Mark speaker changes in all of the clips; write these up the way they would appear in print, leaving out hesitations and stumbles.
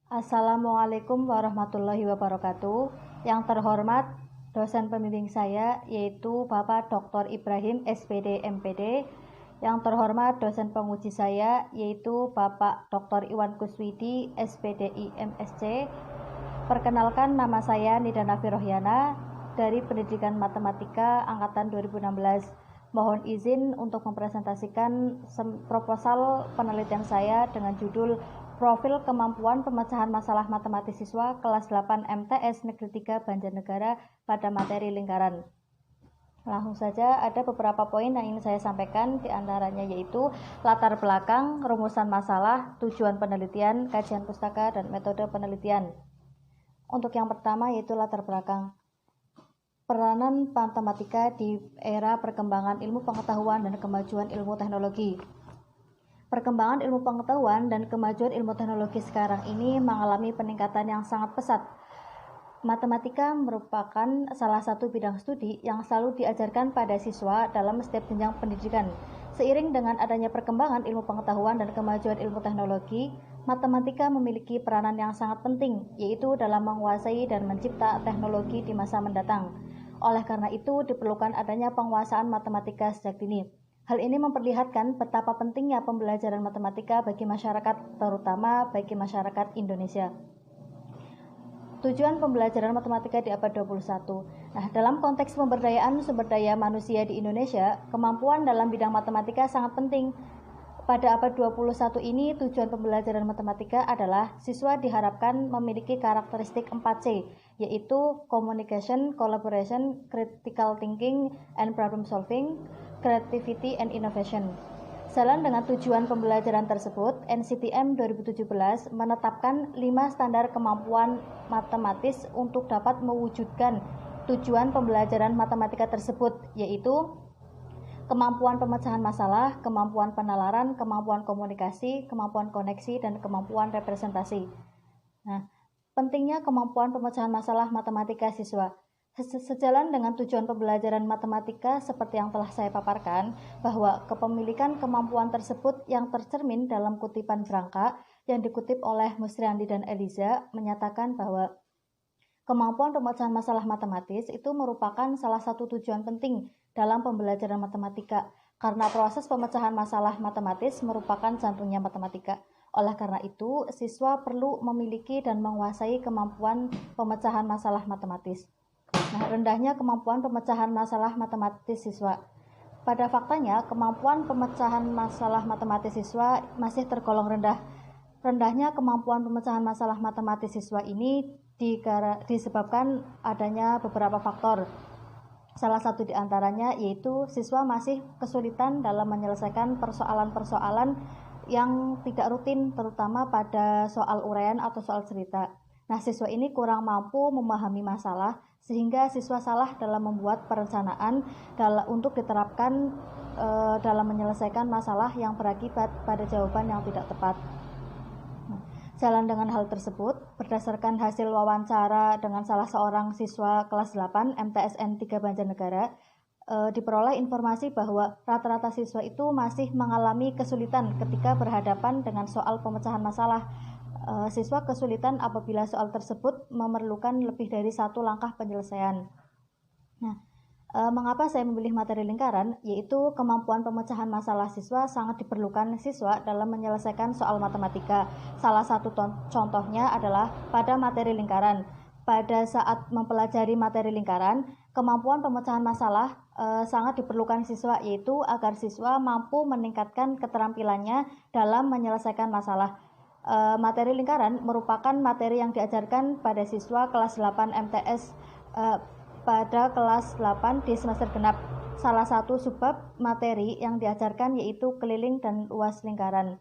Speaker 1: Assalamualaikum warahmatullahi wabarakatuh. Yang terhormat dosen pembimbing saya yaitu Bapak Dr. Ibrahim SPD MPD. Yang terhormat dosen penguji saya yaitu Bapak Dr. Iwan Kuswidi SPDI MSc. Perkenalkan, nama saya Nidana Firohyana dari Pendidikan Matematika Angkatan 2016. Mohon izin untuk mempresentasikan proposal penelitian saya dengan judul Profil Kemampuan Pemecahan Masalah Matematis Siswa Kelas 8 MTS Negeri 3 Banjarnegara pada materi lingkaran. Langsung saja, ada beberapa poin yang ingin saya sampaikan, diantaranya yaitu latar belakang, rumusan masalah, tujuan penelitian, kajian pustaka, dan metode penelitian. Untuk yang pertama yaitu latar belakang. Peranan matematika di era perkembangan ilmu pengetahuan dan kemajuan ilmu teknologi. Perkembangan ilmu pengetahuan dan kemajuan ilmu teknologi sekarang ini mengalami peningkatan yang sangat pesat. Matematika merupakan salah satu bidang studi yang selalu diajarkan pada siswa dalam setiap jenjang pendidikan. Seiring dengan adanya perkembangan ilmu pengetahuan dan kemajuan ilmu teknologi, matematika memiliki peranan yang sangat penting, yaitu dalam menguasai dan mencipta teknologi di masa mendatang. Oleh karena itu, diperlukan adanya penguasaan matematika sejak dini. Hal ini memperlihatkan betapa pentingnya pembelajaran matematika bagi masyarakat, terutama bagi masyarakat Indonesia. Tujuan pembelajaran matematika di abad 21. Nah, dalam konteks pemberdayaan sumber daya manusia di Indonesia, kemampuan dalam bidang matematika sangat penting. Pada abad 21 ini, tujuan pembelajaran matematika adalah siswa diharapkan memiliki karakteristik 4C, yaitu Communication, Collaboration, Critical Thinking, and Problem Solving, Creativity and Innovation. Sejalan dengan tujuan pembelajaran tersebut, NCTM 2017 menetapkan 5 standar kemampuan matematis untuk dapat mewujudkan tujuan pembelajaran matematika tersebut, yaitu kemampuan pemecahan masalah, kemampuan penalaran, kemampuan komunikasi, kemampuan koneksi, dan kemampuan representasi. Nah, pentingnya kemampuan pemecahan masalah matematika siswa. Sejalan dengan tujuan pembelajaran matematika seperti yang telah saya paparkan, bahwa kepemilikan kemampuan tersebut yang tercermin dalam kutipan Branca yang dikutip oleh Musriandi dan Eliza menyatakan bahwa kemampuan pemecahan masalah matematis itu merupakan salah satu tujuan penting dalam pembelajaran matematika, karena proses pemecahan masalah matematis merupakan jantungnya matematika. Oleh karena itu, siswa perlu memiliki dan menguasai kemampuan pemecahan masalah matematis. Nah, rendahnya kemampuan pemecahan masalah matematis siswa. Pada faktanya, kemampuan pemecahan masalah matematis siswa masih tergolong rendah. Rendahnya kemampuan pemecahan masalah matematis siswa ini disebabkan adanya beberapa faktor. Salah satu di antaranya yaitu siswa masih kesulitan dalam menyelesaikan persoalan-persoalan yang tidak rutin, terutama pada soal uraian atau soal cerita. Nah, siswa ini kurang mampu memahami masalah, sehingga siswa salah dalam membuat perencanaan untuk diterapkan dalam menyelesaikan masalah yang berakibat pada jawaban yang tidak tepat. Jalan dengan hal tersebut, berdasarkan hasil wawancara dengan salah seorang siswa kelas 8 MTSN 3 Banjarnegara, diperoleh informasi bahwa rata-rata siswa itu masih mengalami kesulitan ketika berhadapan dengan soal pemecahan masalah. Siswa kesulitan apabila soal tersebut memerlukan lebih dari satu langkah penyelesaian. Nah, mengapa saya memilih materi lingkaran? Yaitu kemampuan pemecahan masalah siswa sangat diperlukan siswa dalam menyelesaikan soal matematika. Salah satu contohnya adalah pada materi lingkaran. Pada saat mempelajari materi lingkaran, kemampuan pemecahan masalah sangat diperlukan siswa, yaitu agar siswa mampu meningkatkan keterampilannya dalam menyelesaikan masalah. Materi lingkaran merupakan materi yang diajarkan pada siswa kelas 8 MTS pada kelas 8 di semester genap. Salah satu subbab materi yang diajarkan yaitu keliling dan luas lingkaran.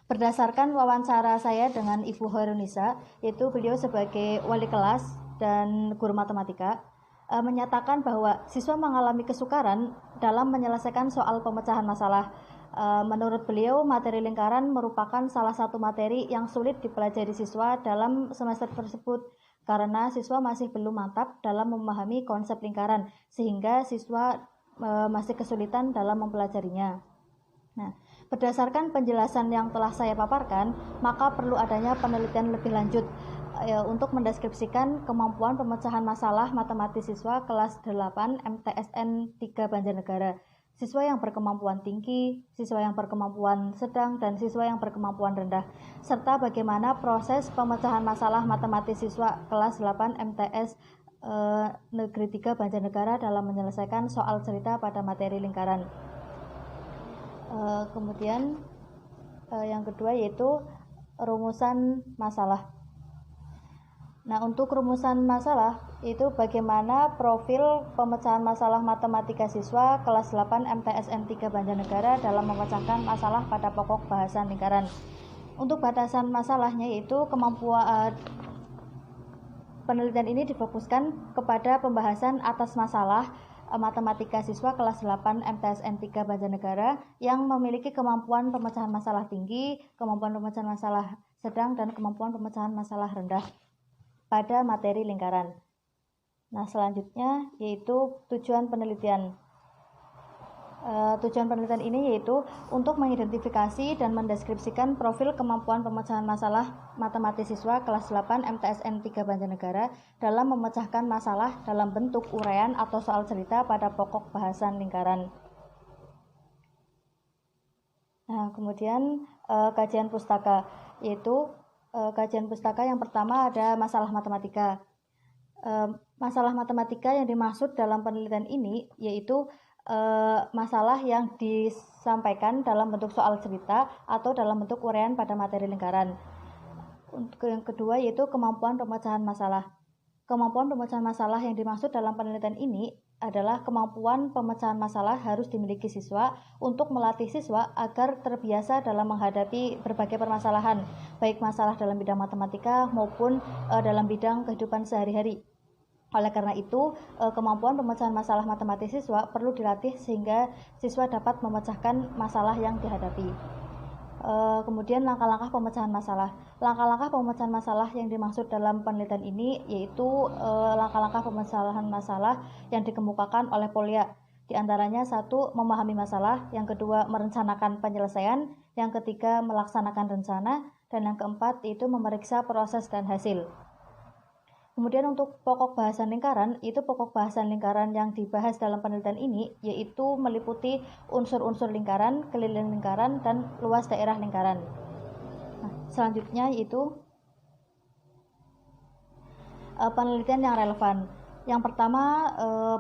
Speaker 1: Berdasarkan wawancara saya dengan Ibu Hoirunisa, yaitu beliau sebagai wali kelas dan guru matematika, menyatakan bahwa siswa mengalami kesukaran dalam menyelesaikan soal pemecahan masalah. Menurut beliau, materi lingkaran merupakan salah satu materi yang sulit dipelajari siswa dalam semester tersebut karena siswa masih belum mantap dalam memahami konsep lingkaran, sehingga siswa masih kesulitan dalam mempelajarinya. Nah, berdasarkan penjelasan yang telah saya paparkan, maka perlu adanya penelitian lebih lanjut untuk mendeskripsikan kemampuan pemecahan masalah matematis siswa kelas 8 MTSN 3 Banjarnegara. Siswa yang berkemampuan tinggi, siswa yang berkemampuan sedang, dan siswa yang berkemampuan rendah, serta bagaimana proses pemecahan masalah matematis siswa kelas 8 MTS Negeri 3 Banjarnegara dalam menyelesaikan soal cerita pada materi lingkaran. Kemudian yang kedua yaitu rumusan masalah. Nah, untuk rumusan masalah itu bagaimana profil pemecahan masalah matematika siswa kelas 8 MTSN 3 Banjarnegara dalam memecahkan masalah pada pokok bahasan lingkaran. Untuk batasan masalahnya yaitu kemampuan penelitian ini difokuskan kepada pembahasan atas masalah matematika siswa kelas 8 MTSN 3 Banjarnegara yang memiliki kemampuan pemecahan masalah tinggi, kemampuan pemecahan masalah sedang, dan kemampuan pemecahan masalah rendah pada materi lingkaran. Nah, selanjutnya yaitu tujuan penelitian. Tujuan penelitian ini yaitu untuk mengidentifikasi dan mendeskripsikan profil kemampuan pemecahan masalah matematis siswa kelas 8 MTSN 3 Banjarnegara dalam memecahkan masalah dalam bentuk uraian atau soal cerita pada pokok bahasan lingkaran. Nah, kemudian kajian pustaka, yaitu kajian pustaka yang pertama ada masalah matematika. Masalah matematika yang dimaksud dalam penelitian ini yaitu masalah yang disampaikan dalam bentuk soal cerita atau dalam bentuk uraian pada materi lingkaran. Untuk yang kedua yaitu kemampuan pemecahan masalah. Kemampuan pemecahan masalah yang dimaksud dalam penelitian ini adalah kemampuan pemecahan masalah harus dimiliki siswa untuk melatih siswa agar terbiasa dalam menghadapi berbagai permasalahan, baik masalah dalam bidang matematika maupun dalam bidang kehidupan sehari-hari. Oleh karena itu, kemampuan pemecahan masalah matematis siswa perlu dilatih sehingga siswa dapat memecahkan masalah yang dihadapi. Kemudian langkah-langkah pemecahan masalah. Langkah-langkah pemecahan masalah yang dimaksud dalam penelitian ini yaitu langkah-langkah pemecahan masalah yang dikemukakan oleh Polya. Di antaranya satu, memahami masalah, yang kedua, merencanakan penyelesaian, yang ketiga, melaksanakan rencana, dan yang keempat yaitu memeriksa proses dan hasil. Kemudian untuk pokok bahasan lingkaran, itu pokok bahasan lingkaran yang dibahas dalam penelitian ini yaitu meliputi unsur-unsur lingkaran, keliling lingkaran, dan luas daerah lingkaran. Nah, selanjutnya yaitu penelitian yang relevan. Yang pertama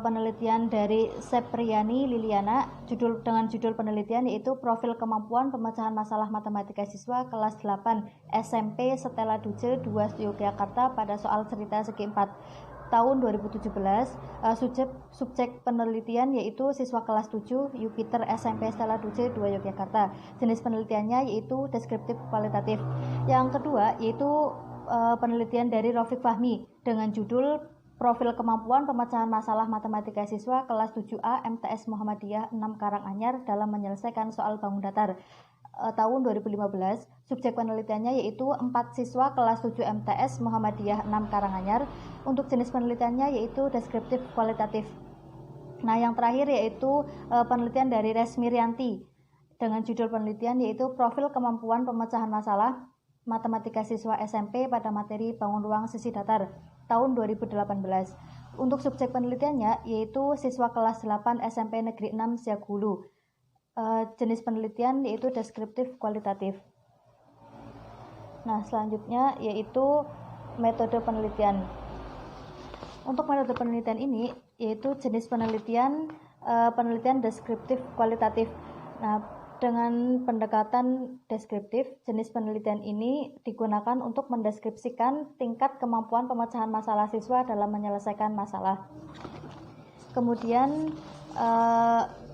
Speaker 1: penelitian dari Sepriani Liliana dengan judul penelitian yaitu profil kemampuan pemecahan masalah matematika siswa kelas 8 SMP Stella Duce 2 Yogyakarta pada soal cerita segi 4 tahun 2017. Subjek penelitian yaitu siswa kelas 7 Jupiter SMP Stella Duce 2 Yogyakarta. Jenis penelitiannya yaitu deskriptif kualitatif. Yang kedua yaitu penelitian dari Rafiq Fahmi dengan judul profil kemampuan pemecahan masalah matematika siswa kelas 7A MTS Muhammadiyah 6 Karanganyar dalam menyelesaikan soal bangun datar tahun 2015. Subjek penelitiannya yaitu 4 siswa kelas 7 MTS Muhammadiyah 6 Karanganyar. Untuk jenis penelitiannya yaitu deskriptif kualitatif. Nah, yang terakhir yaitu penelitian dari Resmi Rianti dengan judul penelitian yaitu profil kemampuan pemecahan masalah matematika siswa SMP pada materi bangun ruang sisi datar tahun 2018. Untuk subjek penelitiannya yaitu siswa kelas 8 SMP Negeri 6 Siagulu. Jenis penelitian yaitu deskriptif kualitatif. Nah, selanjutnya yaitu metode penelitian. Untuk metode penelitian ini yaitu jenis penelitian deskriptif kualitatif. Nah, dengan pendekatan deskriptif, jenis penelitian ini digunakan untuk mendeskripsikan tingkat kemampuan pemecahan masalah siswa dalam menyelesaikan masalah. Kemudian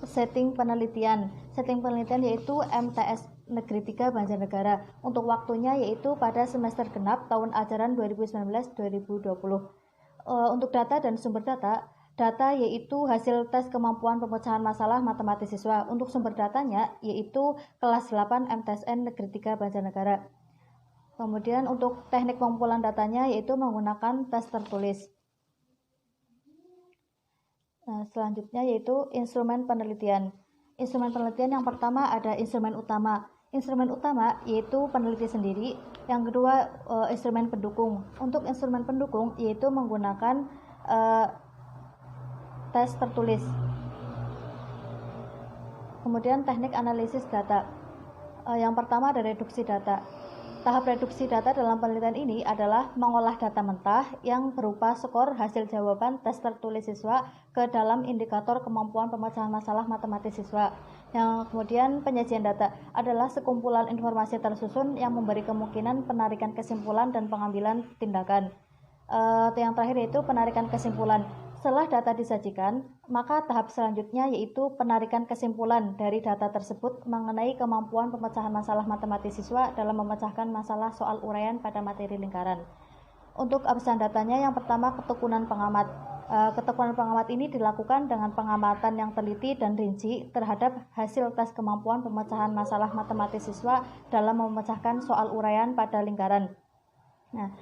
Speaker 1: setting penelitian. Setting penelitian yaitu MTS Negeri 3 Banjarnegara. Untuk waktunya yaitu pada semester genap tahun ajaran 2019-2020. Untuk data dan sumber data yaitu hasil tes kemampuan pemecahan masalah matematis siswa. Untuk sumber datanya yaitu kelas 8 MTSN Negeri 3 Banjarnegara. Kemudian untuk teknik pengumpulan datanya yaitu menggunakan tes tertulis. Nah, selanjutnya yaitu instrumen penelitian. Instrumen penelitian yang pertama ada instrumen utama. Instrumen utama yaitu peneliti sendiri. Yang kedua instrumen pendukung. Untuk instrumen pendukung yaitu menggunakan tes tertulis. Kemudian teknik analisis data. Yang pertama ada reduksi data. Tahap reduksi data dalam penelitian ini adalah mengolah data mentah yang berupa skor hasil jawaban tes tertulis siswa ke dalam indikator kemampuan pemecahan masalah matematis siswa. Yang kemudian penyajian data adalah sekumpulan informasi tersusun yang memberi kemungkinan penarikan kesimpulan dan pengambilan tindakan. Yang terakhir yaitu penarikan kesimpulan. Setelah data disajikan, maka tahap selanjutnya yaitu penarikan kesimpulan dari data tersebut mengenai kemampuan pemecahan masalah matematis siswa dalam memecahkan masalah soal uraian pada materi lingkaran. Untuk absen datanya yang pertama ketekunan pengamat. Ketekunan pengamat ini dilakukan dengan pengamatan yang teliti dan rinci terhadap hasil tes kemampuan pemecahan masalah matematis siswa dalam memecahkan soal uraian pada lingkaran. Nah,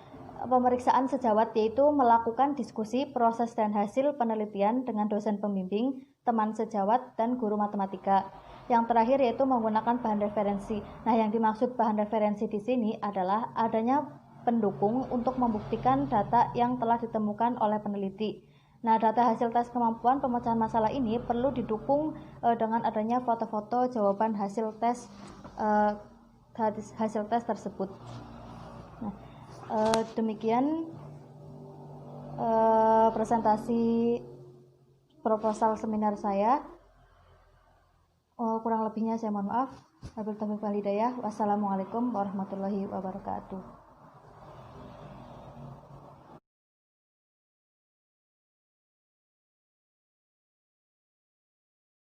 Speaker 1: pemeriksaan sejawat yaitu melakukan diskusi, proses dan hasil penelitian dengan dosen pembimbing, teman sejawat, dan guru matematika. Yang terakhir yaitu menggunakan bahan referensi. Nah, yang dimaksud bahan referensi di sini adalah adanya pendukung untuk membuktikan data yang telah ditemukan oleh peneliti. Nah, data hasil tes kemampuan pemecahan masalah ini perlu didukung dengan adanya foto-foto jawaban hasil tes tersebut. Nah, demikian presentasi proposal seminar saya. Kurang lebihnya saya mohon maaf. Wabillahi taufiq wal hidayah. Wassalamualaikum warahmatullahi wabarakatuh.